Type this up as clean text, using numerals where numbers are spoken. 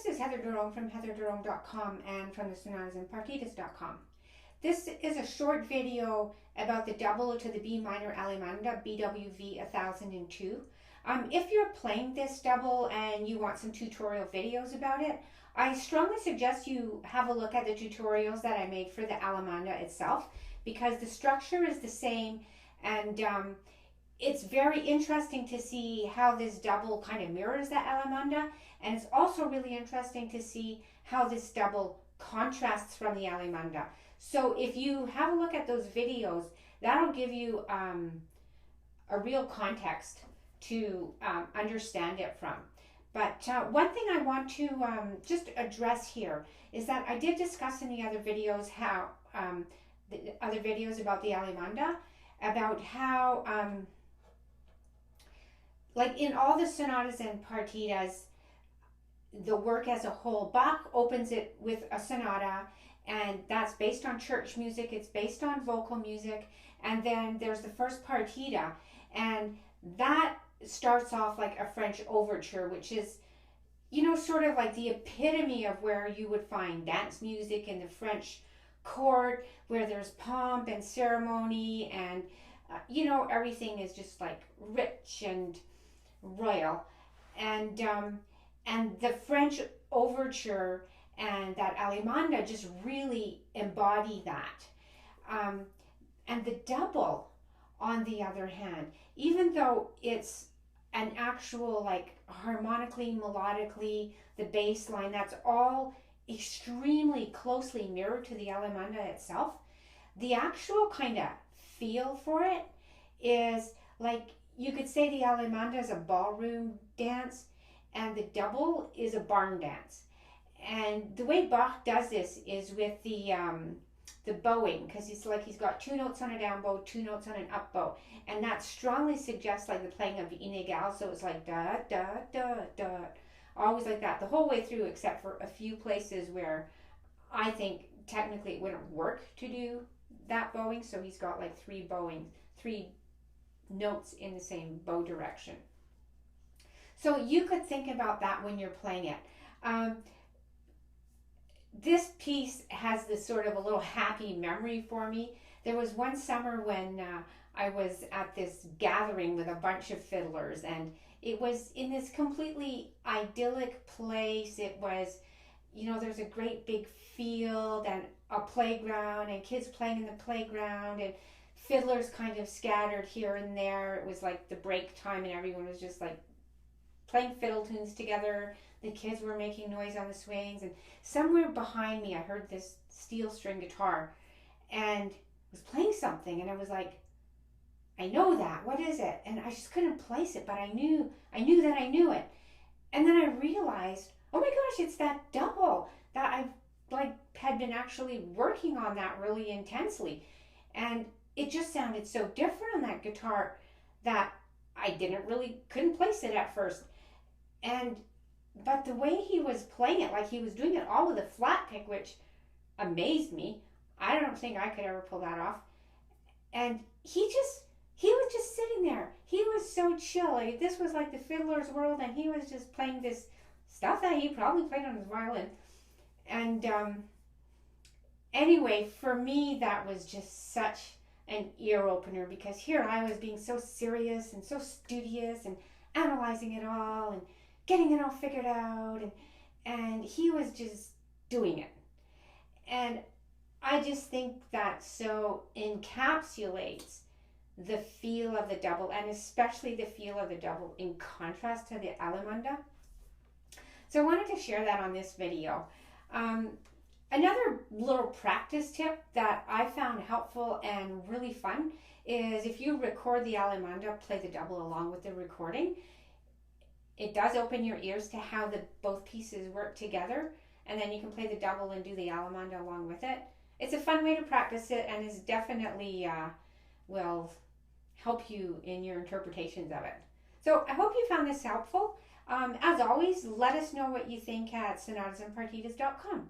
this is Heather Jerome from heatherjerome.com and from the sonatasandpartitas.com. This is a short video about the double to the B minor Allemanda BWV 1002. If you're playing this double and you want some tutorial videos about it, I strongly suggest you have a look at the tutorials that I made for the Allemanda itself, because the structure is the same, and it's very interesting to see how this double kind of mirrors the Allemanda, and it's also really interesting to see how this double contrasts from the Allemanda. So if you have a look at those videos, that'll give you a real context to understand it from. But one thing I want to just address here is that I did discuss in the other videos how the other videos about the Allemanda, about how like in all the sonatas and partitas, the work as a whole, Bach opens it with a sonata, and that's based on church music, it's based on vocal music, and then there's the first partita, and that starts off like a French overture, which is, you know, sort of like the epitome of where you would find dance music in the French court, where there's pomp and ceremony, and you know, everything is just like rich and royal, and the French overture and that Allemanda just really embody that. And the double, on the other hand, even though it's an actual, like, harmonically, melodically, the bass line, that's all extremely closely mirrored to the Allemanda itself, the actual kind of feel for it is like, you could say the Allemanda is a ballroom dance and the double is a barn dance. And the way Bach does this is with the bowing, because he's got two notes on a down bow, two notes on an up bow, and that strongly suggests like the playing of the inégales. So it's like da da da da, always like that the whole way through, except for a few places where I think technically it wouldn't work to do that bowing. So he's got like three notes in the same bow direction. So you could think about that when you're playing it. This piece has this sort of a little happy memory for me. There was one summer when I was at this gathering with a bunch of fiddlers, and it was in this completely idyllic place. It was, you know, there's a great big field and a playground and kids playing in the playground and fiddlers kind of scattered here and there. It was like the break time and everyone was just like playing fiddle tunes together. The kids were making noise on the swings, and somewhere behind me I heard this steel string guitar and was playing something, and I was like, I know that, what is it? And I just couldn't place it, but I knew that I knew it. And then I realized, oh my gosh, it's that double that I've like had been actually working on that really intensely. And it just sounded so different on that guitar that I couldn't place it at first. But the way he was playing it, like he was doing it all with a flat pick, which amazed me. I don't think I could ever pull that off. And he was just sitting there. He was so chill. Like, this was like the fiddler's world, and he was just playing this stuff that he probably played on his violin. And anyway, for me, that was just such an ear opener, because here I was being so serious and so studious and analyzing it all and getting it all figured out, and he was just doing it. And I just think that so encapsulates the feel of the double, and especially the feel of the double in contrast to the Allemanda. So I wanted to share that on this video. Another little practice tip that I found helpful and really fun is if you record the Allemanda, play the double along with the recording. It does open your ears to how both pieces work together, and then you can play the double and do the Allemanda along with it. It's a fun way to practice it, and is definitely will help you in your interpretations of it. So I hope you found this helpful. As always, let us know what you think at sonatasandpartitas.com.